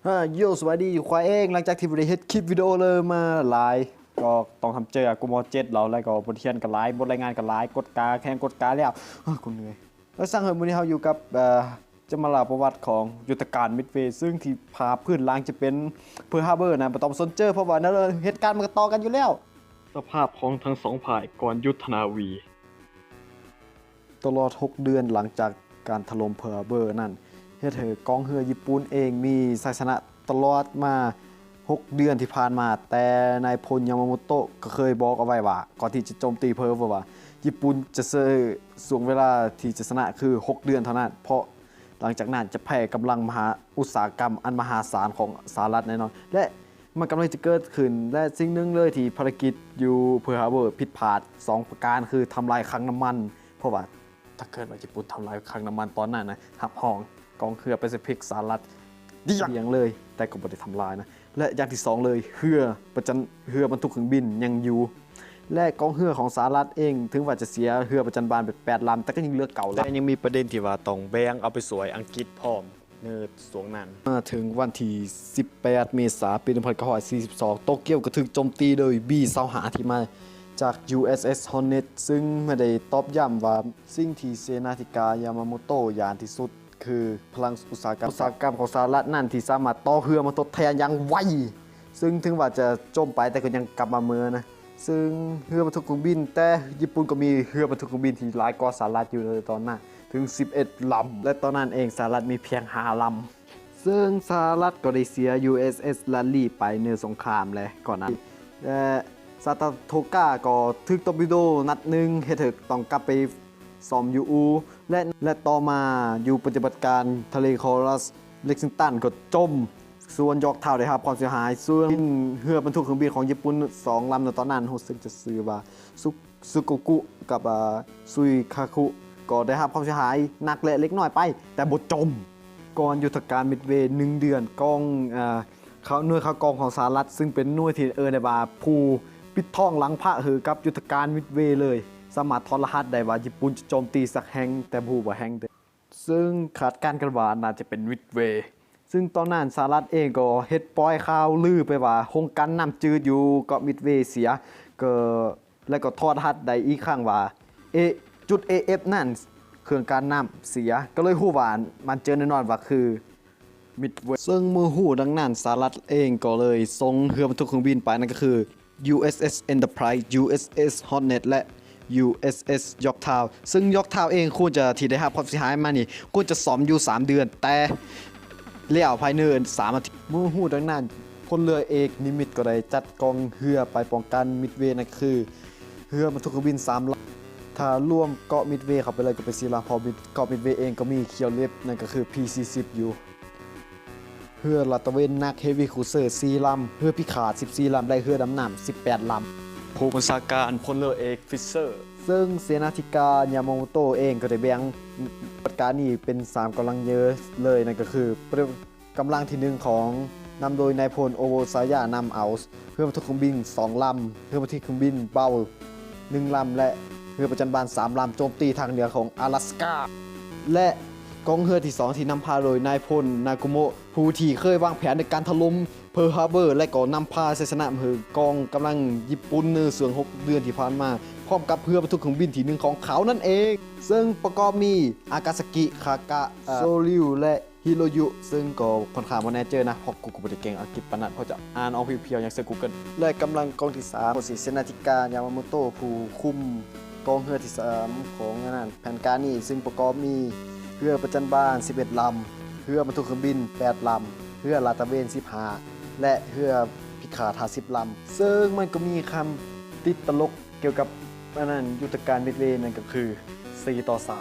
โยสวัสดีอยู่ควายเองหลังจากที่บริเฮ็ดคลิปวิดีโอเลยมาหลายก็ต้องทำเจอกูมอเจ็ดเราแล้วก็บทเรียนกันหลายบทรายงานกันหลายกดกาแข่งกดกาแล้วกูเหนื่อยแล้วสร้างเหินวันนี้เราอยู่กับจะมาเล่าประวัติของยุทธการมิดเวย์ซึ่งที่พาพื้นล่างจะเป็นเพิร์ลฮาร์เบอร์นะไม่ต้องสนเจอเพราะว่านั่นเหตุการณ์มันก็ต่อกันอยู่แล้วสภาพของทั้งสองฝ่ายก่อนยุทธนาวีตลอด6 เดือนหลังจากการถล่มเพิร์ลฮาร์เบอร์นั่นเฮ็ดให้กองเรือญี่ปุ่นเองมีชัยชนะตลอดมา6 เดือนที่ผ่านมาแต่นายพลยามาโมโตะก็เคยบอกเอาไว้ว่าก่อนที่จะโจมตีเพิร์ลว่าญี่ปุ่นจะเซอส่วงเวลาที่จะชนะคือ6 เดือนเท่านั้นเพราะหลังจากนั้นจะแพ้กำลังมหาอุตสาหกรรมอันมหาศาลของสหรัฐแน่นอนและมันกำลังจะเกิดขึ้นและสิ่งหนึ่งเลยที่ภารกิจอยู่เพิร์ลฮาร์เบอร์ผิดพลาด2 ประการคือทำลายคลังน้ำมันเพราะว่าถ้าเกิดว่าญี่ปุ่นทำลายคลังน้ำมันตอนนั้นนะหับห้องกองเรือแปซิฟิกสหรัฐเดียงเลยแต่ก็ไม่ได้ทำลายนะและอย่างที่2เลยเรือบรรทุกเครื่องบินยังอยู่และกองเรือของสหรัฐเองถึงว่าจะเสียเรือประจันบานไป8 ลำแต่ก็ยังเหลือเก่าและยังมีประเด็นที่ว่าต้องแบ่งเอาไปสวยอังกฤษพร้อมเนิดสวงนั้นมาถึงวันที่18 เมษายน ปี 1942 โตเกียวก็ถูกโจมตีโดย B-25 ที่มาจาก USS Hornet ซึ่งไม่ได้ตอบย้ำว่าสิ่งที่เซนาธิกายามาโมโตะยานที่สุดคือพลังอุตสาหกรรมของสหรัฐนั่นที่สามารถต่อเรือมาทดแทนอย่างไวซึ่งถึงว่าจะจมไปแต่ก็ยังกลับมาเมือนะซึ่งเรือบรรทุกเครื่องบินแต่ญี่ปุ่นก็มีเรือบรรทุกเครื่องบินที่หลายกว่าสหรัฐอยู่เลยตอนนั้นถึง11 ลำและตอนนั้นเองสหรัฐมีเพียง5 ลำซึ่งสหรัฐก็ได้เสีย USS Lally ไปในสงครามเลยก่อนนั้นและซาตาโทกะก็ถูกตอร์ปิโดนัดหนึ่งให้เธอต้องกลับไปซ่อมยูอูและต่อมาอยู่ปฏิบัติการทะเลคอรัสเล็กซิงตันก็จมส่วนยอร์กทาวน์ได้รับความเสียหายส่วนเรือบรรทุกเครื่องบินของญี่ปุ่น2 ลำในตอนนั้นรู้สึกจะซื้อว่าซุโกกุกับซุยคาคุก็ได้รับความเสียหายหนักและเล็กน้อยไปแต่บ่จมก่อนยุทธการมิดเวย์1 เดือนกองหน่วยข่าวกองของสหรัฐซึ่งเป็นหน่วยที่ได้ว่าผู้ปิดท้องหลังพระหือกับยุทธการมิดเวย์เลยสามารถทอดรหัสได้ว่าญี่ปุ่นจะโจมตีสักแห่งแต่ผู้บ่แห่งซึ่งขาดการกันว่าน่าจะเป็นมิดเวย์ซึ่งตอนนั้นสหรัฐเองก็เฮ็ดปล่อยข่าวลือไปว่าโครงการน้ำจืดอยู่เกาะมิดเวย์เสียก็แล้วก็ทอดรหัสได้อีกครั้งว่าจุด AF นั่นเครื่องการน้ำเสียก็เลยฮู้ว่ามันเจอแน่นอนว่าคือมิดเวย์ซึ่งเมื่อฮู้ดังนั้นสหรัฐเองก็เลยส่งเรือบรรทุกเครื่องบินไปนั่นก็คือ USS Enterprise USS Hornet และ USS Yorktown ซึ่ง Yorktown เองควรจะที่ได้รับความเสียหายมานี่ควรจะซ่อมอยู่3 เดือนแต่เลี้ยวภายใน3 อาทิตย์เมื่อฮู้ดังนั้นพลเรือเอกนิมิตก็ได้จัดกองเรือไปป้องกันมิดเวย์นั่นคือเรือบรรทุกเครื่องบิน3 ลำถ้าร่วมเกาะมิดเวย์เข้าไปเลยก็เป็น4 ลำพอเกาะมิดเวย์เองก็มีเคียวเล็บนั่นก็คือ P-40 อยู่เรือลาดตระเวนนักเฮฟวี่ครูเซอร์4 ลำเรือพิฆาต14 ลำได้เรือดำน้ำ18 ลำผู้บัญชาการพลเรือเอกฟิชเชอร์ซึ่งเสนาธิการยามาโมโตะเองก็ได้แบ่งปฏิบัติการนี้เป็น3 กำลังเยอะเลยนั่นก็คือกำลังที่1ของนำโดยนายพลโอโวซายานำเอาเรือบรรทุกเครื่องบิน2 ลำเรือบรรทุกเครื่องบินเบา1 ลำและเรือประจันบาน 3 ลำโจมตีทางเหนือของ阿拉斯กาและกองเรือที่2ที่นำพาโดยนายพลนากุโมะผู้ที่เคยวางแผนในการถล่มเพิร์ลฮาร์เบอร์และก็นำพาชัยชนะมือกองกำลังญี่ปุ่นในส่วน6 เดือนที่ผ่านมาพร้อมกับเรือบรรทุกเครื่องบินที่1ของเขานั่นเองซึ่งประกอบมีอากาซากิคากะโซริวและฮิโรยุซึ่งก็ค่อนข้างบ่แน่เจอนะเพราะกูบ่ได้เก่งอังกฤษปานนั้นเพราะจะอ่านเอาเพียวๆอย่างเซกูเกิลและกำลังกองที่3ของเสนาธิการยามาโมโตะผู้คุมกองเรือที่3ของนั้นแผนการนี้ซึ่งประกอบมีเรือประจันบาน11 ลำเรือบรรทุกเครื่องบิน8 ลำเรือลาดตระเวน15และเรือพิฆาต50 ลำซึ่งมันก็มีคำติดตลกเกี่ยวกับนั้นยุทธการมิดเวย์นั่นก็คือ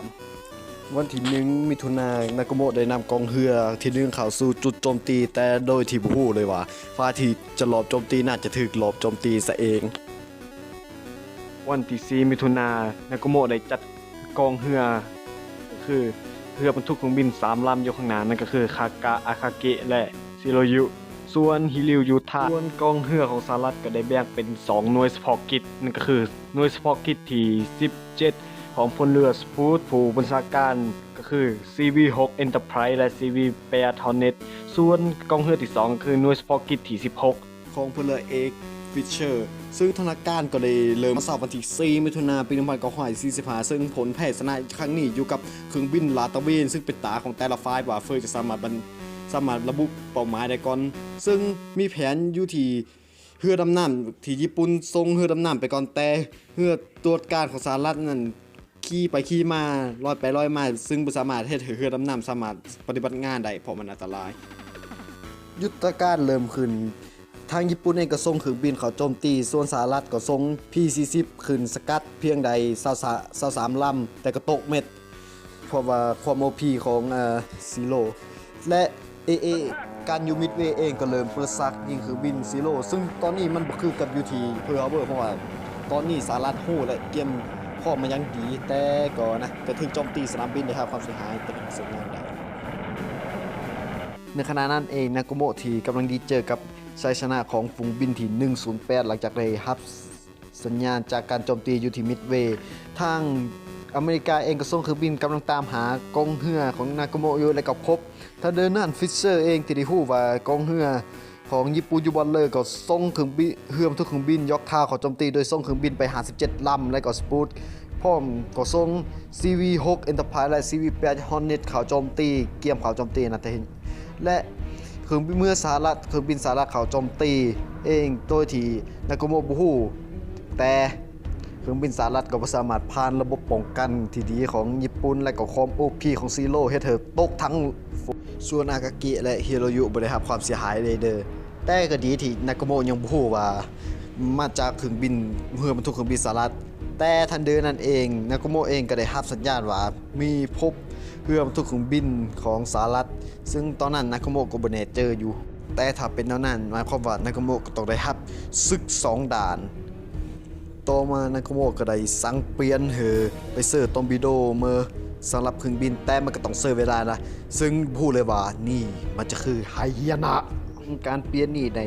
4-3วันที่1 มิถุนายนนาโกโมะได้นำกองเรือที่1เข้าสู่จุดโจมตีแต่โดยที่บ่ฮู้เลยว่าฝ่ายที่จะลอบโจมตีน่าจะถูกลอบโจมตีซะเองวันที่4 มิถุนายนนาโกโมะได้จัดกองเรือคือเรือบรรทุกเครื่องบิน3 ลำอยู่ข้างหน้านั่นก็คือคากะอาคาเกะและซิโรยุส่วนฮิริวยูทาส่วนกองเรือของสหรัฐก็ได้แบ่งเป็น2 หน่วยเฉพาะกิจนั่นก็คือหน่วยเฉพาะกิจที่17ของพลเรือสปูตผู้บัญชาการ ก็คือ CV6 Enterprise และ CV8 Hornet ส่วนกองเรือที่ 2 คือหน่วยเฉพาะกิจที่ 16 ของพลเรือเอกฟิชเชอร์ซึ่งธนาการก็ได้เริ่มมาสอบวันที่4มิถุนายนปี1945ซึ่งผลแพ้ชนะครั้งนี้อยู่กับเครื่องบินลาดตระเวนซึ่งเป็นตาของแต่ละฝ่ายว่าเฟอร์จะสามารถระบุเป้าหมายได้ก่อนซึ่งมีแผนอยู่ที่เรือดำน้ำที่ญี่ปุ่นส่งเรือดำน้ำไปก่อนแต่เรือตรวจการของสหรัฐนั้นขี่ไปขี่มาลอยไปลอยมาซึ่งบ่สามารถเฮ็ดให้เรือดำน้ำสามารถปฏิบัติงานได้เพราะมันอันตราย ยุทธการเริ่มขึ้นทางญี่ปุ่นเองก็ส่งเครื่องบินเข้าโจมตีส่วนสหรัฐก็ส่ง P-40 ขึ้นสกัดเพียงใด23ลำแต่ก็ตกเม็ดเพราะว่าความ OP ของซีโร่และการยูมิดเวย์เองก็เริ่มเปิดซักยิงเครื่องบินซีโร่ซึ่งตอนนี้มันบ่คือกับยูทีเพิร์ลฮาร์เบอร์เพราะว่าตอนนี้สหรัฐฮู้และเตรียมพร้อมมาอย่างดีแต่ก็ถึงโจมตีสนามบินได้รับความเสียหายแต่ก็สวยงามได้ในขณะนั้นเองนาโกโมะที่กำลังดีเจอกับชัยชนะของฝูงบินที่ 108 หลังจากได้รับสัญญาณจากการโจมตีอยู่ที่มิดเวย์ทางอเมริกาเองก็ส่งเครื่องบินกำลังตามหากองเรือของนาโกโมะอยู่และก็พบถ้าเดินนั่นฟิชเชอร์เองที่ได้ฮู้ว่ากองเรือของญี่ปุ่นอยู่บนเลยก็ส่งเครื่องบินทุกเครื่องบินยกท่าเข้าโจมตีโดยส่งเครื่องบินไป57ลำและก็สปูตพร้อมก็ส่ง CV6 Enterprise และ CV8 Hornet เข้าโจมตีเกี่ยมเข้าโจมตีนะแต่และเครื่องบินสหรัฐเข้าโจมตีเองโดยที่นาโกโมะบ่ฮู้แต่เครื่องบินสหรัฐก็บ่สามารถผ่านระบบป้องกันที่ดีของญี่ปุ่นและก็ความ OP ของซีโร่เฮ็ดให้ตกทั้งส่วนอากากิและฮิโรยุบ่ได้รับความเสียหายเลยเด้อแต่ก็ดีที่นาโกโมะยังบ่ฮู้ว่ามาจากเครื่องบินเรือบรรทุกเครื่องบินสหรัฐแต่ทันเดอนั่นเองนาโกโมะเองก็ได้รับสัญญาณว่ามีพบเรือบรรทุกเครื่องบินของสหรัฐซึ่งตอนนั้นนาโกโมะก็บ่แน่เจออยู่แต่ถ้าเป็นแนวนั้นหมายความว่านาโกโมะก็ต้องได้รับศึก2ด่านต่อมานาโกโมะก็ได้สั่งเปลี่ยนไปเสิร์ฟตอร์ปิโดเมื่อสำหรับเครื่องบินแต่มันก็ต้องเสิร์ฟเวลานะซึ่งพูดเลยว่านี่มันจะคือไฮยนะการเปลี่ยนนี่ใน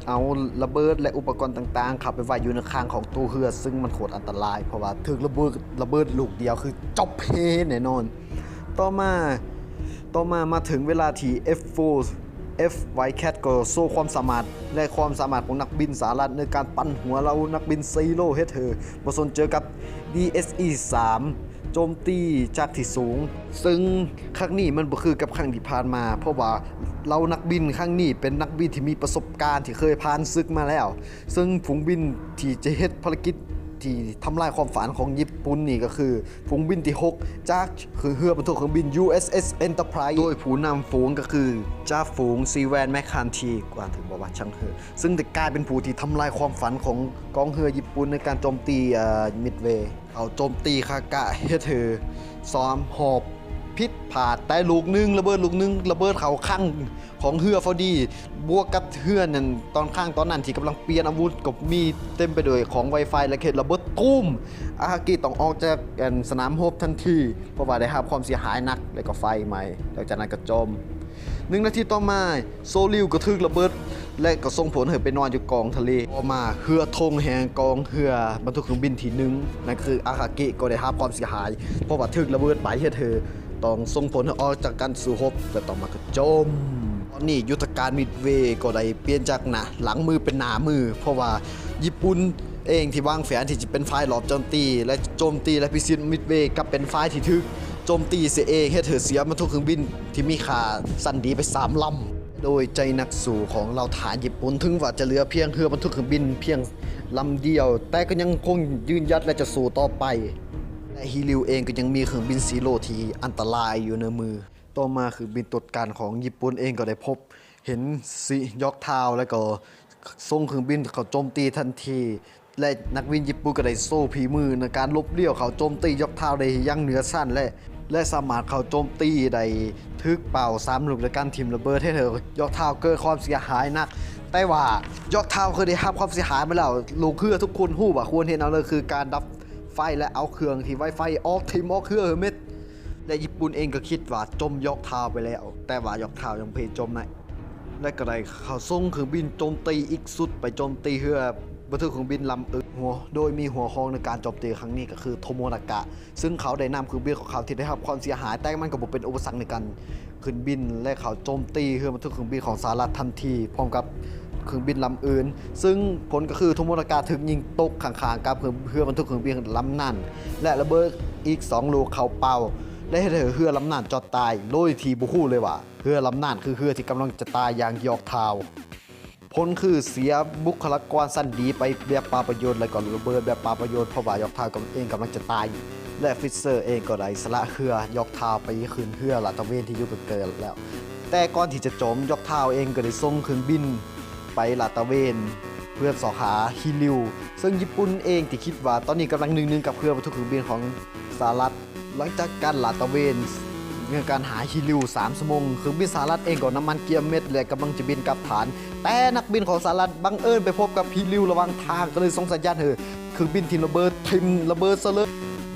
เอาระเบิดและอุปกรณ์ต่างๆขับไปไว้อยู่ในคางของตู้เรือซึ่งมันโคตรอันตรายเพราะว่าถึงระเบิดลูกเดียวคือจบเพแน่นอนต่อมาถึงเวลาที่ F Wildcat ก็โซ่ความสามารถของนักบินสหรัฐในการปั้นหัวเรานักบินซีโร่เฮดเธอมาสนเจอกับ DSE-3 โจมตีจากที่สูงซึ่งครั้งนี้มันบ่คือกับครั้งที่ผ่านมาเพราะว่าเรานักบินครั้งนี้เป็นนักบินที่มีประสบการณ์ที่เคยผ่านศึกมาแล้วซึ่งฝูงบินที่จะเฮ็ดภารกิจที่ทำลายความฝันของญี่ปุ่นนี่ก็คือฝูงบินที่6จากคือเรือบรรทุกเครื่องบิน USS Enterprise โดยผู้นำฝูงก็คือจ่าฝูงซีแวนแมคคันทีกว่าถึงบอกว่าช่างเถอะซึ่งได้กลายเป็นผู้ที่ทำลายความฝันของกองเรือญี่ปุ่นในการโจมตีมิดเวย์เอาโจมตีคากะเฮเธอซ้อมหอบพิษผาดแต่ลูกนึงระเบิดเขาข้างของเรือฟอดีบวกกับเรือนั่นตอนนั้นที่กำลังเปลี่ยนอาวุธกับมีเต็มไปด้วยของ Wi-Fi และเขตระเบิดตุ้มอาฮากิต้องออกจากสนามรบทันทีเพราะว่าได้รับความเสียหายหนักแล้วก็ไฟใหม่หลังจากนั้นก็จม1 นาทีต่อมาโซลิวก็ถึกระเบิดและก็ส่งผลให้ไปนอนอยู่กองทะเลต่อมาเรือธงแห่งกองเรือบรรทุกเครื่องบินที่1นั่นคืออาฮากิก็ได้รับความเสียหายเพราะว่าถึกระเบิดไปเฮ็ดเธอต้องส่งผลให้ออกจากการสู้รบและต่อมาก็จมตอนนี้ยุทธการมิดเวย์ก็ได้เปลี่ยนจากหลังมือเป็นหน้ามือเพราะว่าญี่ปุ่นเองที่วางแผนที่จะเป็นฝ่ายหลบโจมตีและโจมตีและพิชิตมิดเวย์กับเป็นฝ่ายที่ถึกโจมตีเสียเองให้เธอเสียบรรทุกเครื่องบินที่มีค่าสั้นดีไป3ลำโดยใจนักสู้ของเราฐานญี่ปุ่นถึงว่าจะเหลือเพียงเรือบรรทุกเครื่องบินเพียงลำเดียวแต่ก็ยังคงยืนยัดและจะสู้ต่อไปและฮิริวเองก็ยังมีเครื่องบินซีโร่ที่อันตรายอยู่ในมือต่อมาคือบินตรวจการของญี่ปุ่นเองก็ได้พบเห็นยอกทาวแล้วก็ส่งเครื่องบินเขาโจมตีทันทีและนักบินญี่ปุ่นก็ได้โซ่ผีมือในการลบเลี้ยวเขาโจมตียอกทาวได้ยังเหนือสั้นและสามารถเขาโจมตีได้ทึกเป่า3ลูกในการทิ่มระเบิดให้เธอยอกทาวเกิดความเสียหายหนักแต่ว่ายอกทาวเคยได้รับความเสียหายมาแล้วลูกเรือทุกคนฮู้ว่าควรเห็นเอาเลยคือการดับไฟและเอาเครื่องที่ไวไฟออกทิ่มออกเครื่องเม็ดและญี่ปุ่นเองก็คิดว่าจมยอกทาวไปแล้วแต่ว่ายอกทาวยังเพจมนะและก็ได้เขาส่งเครื่องบินโจมตีอีกสุดไปโจมตีเรือบ บันทึกเครื่องบินลำอึกหัวโดยมีหัวหอกในการโจมตีครั้งนี้ก็คือโทโมนากะซึ่งเขาได้นำเครื่องบินของเขาที่ได้รับความเสียหายแต่มันก็บ่เป็นอุปสรรคในการขึ้นบินและเขาโจมตีเครื่องบันทึกเครื่องบินของสหรัฐทันทีพร้อมกับเครื่องบินลำอื่นซึ่งผลก็คือโทโมนากะถูกยิงตกข้างๆกับเรือบรรทุกเครื่องบินลำนั้นและระเบิดอีก2ลูกเข้าเป้าและให้เรือลำนั้นจอดตายโดยที่บ่ฮู้เลยว่าเรือลำนั้นคือเรือที่กำลังจะตายอย่างยอกทาวผลคือเสียบุคลากรสั้นดีไปแบบปาประโยชน์และก็ระเบิดแบบปาประโยชน์เพราะว่ายอกทาวเองกำลังจะตายและฟิสเซอร์เองก็ได้สละเรือยอกทาวไปคืนเรือลาดตระเวนที่อยู่เกินแล้วแต่ก่อนที่จะจมยอกทาวเองก็ได้ส่งเครื่องบินไปลาดตระเวนเพื่อสอหาฮิริวซึ่งญี่ปุ่นเองที่คิดว่าตอนนี้กำลังนึ่งกับเครื่องบรรทุกเครื่องบินของสหรัฐหลังจากการลาดตระเวนเรื่องการหาฮิริว3ชั่วโมงเครื่องบินสหรัฐเองก็น้ำมันเกียร์เม็ดและกำลังจะบินกลับฐานแต่นักบินของสหรัฐบังเอิญไปพบกับฮิริวระหว่างทางก็เลยส่งสัญญาณเครื่องบินทีมระเบิดซะเลย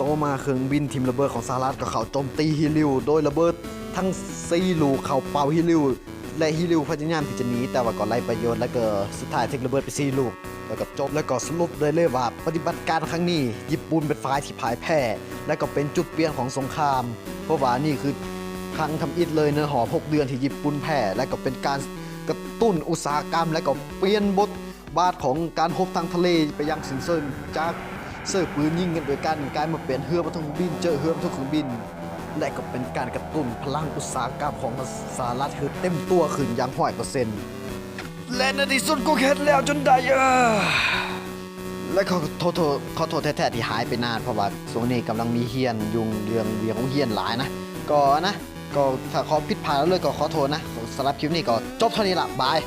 ต่อมาเครื่องบินทีมระเบิดของสหรัฐก็เข้าโจมตีฮิริวโดยระเบิดทั้ง4ลูกเข้าเป่าฮิริวและฮิริวพยายามที่จะหนีแต่ว่าก็ไร้ประโยชน์และก็สุดท้ายเทคระเบิดไป4ลูกแล้วก็จบแล้วก็สรุปได้เลยว่าปฏิบัติการครั้งนี้ญี่ปุ่นเป็นฝ่ายที่พ่ายแพ้และก็เป็นจุดเปลี่ยนของสงครามเพราะว่านี่คือครั้งทำอิฐเลยในหอบ6 เดือนที่ญี่ปุ่นแพ้และก็เป็นการกระตุ้นอุตสาหกรรมและก็เปลี่ยนบทบาทของการรบทางทะเลไปยังสินเซินจากเสิร์ฟปืนยิงกันโดยกันกลายมาเป็นเรือบรรทุกเครื่องบินเจอเรือบรรทุกเครื่องบินและก็เป็นการกระตุ้นพลังอุตสาหกรรมของสหรัฐคือเต็มตัวขึ้นอย่าง100%และในที่สุดก็เข็ดแล้วจนได้และขอโทษแท้ๆที่หายไปนานเพราะว่าช่วงนี้กำลังมีเฮียนยุงเรื่องของเฮียนหลายนะก็ถ้าขอผิดพลาดแล้วเลยก็ขอโทษนะสำหรับคลิปนี้ก็จบเท่านี้ละบาย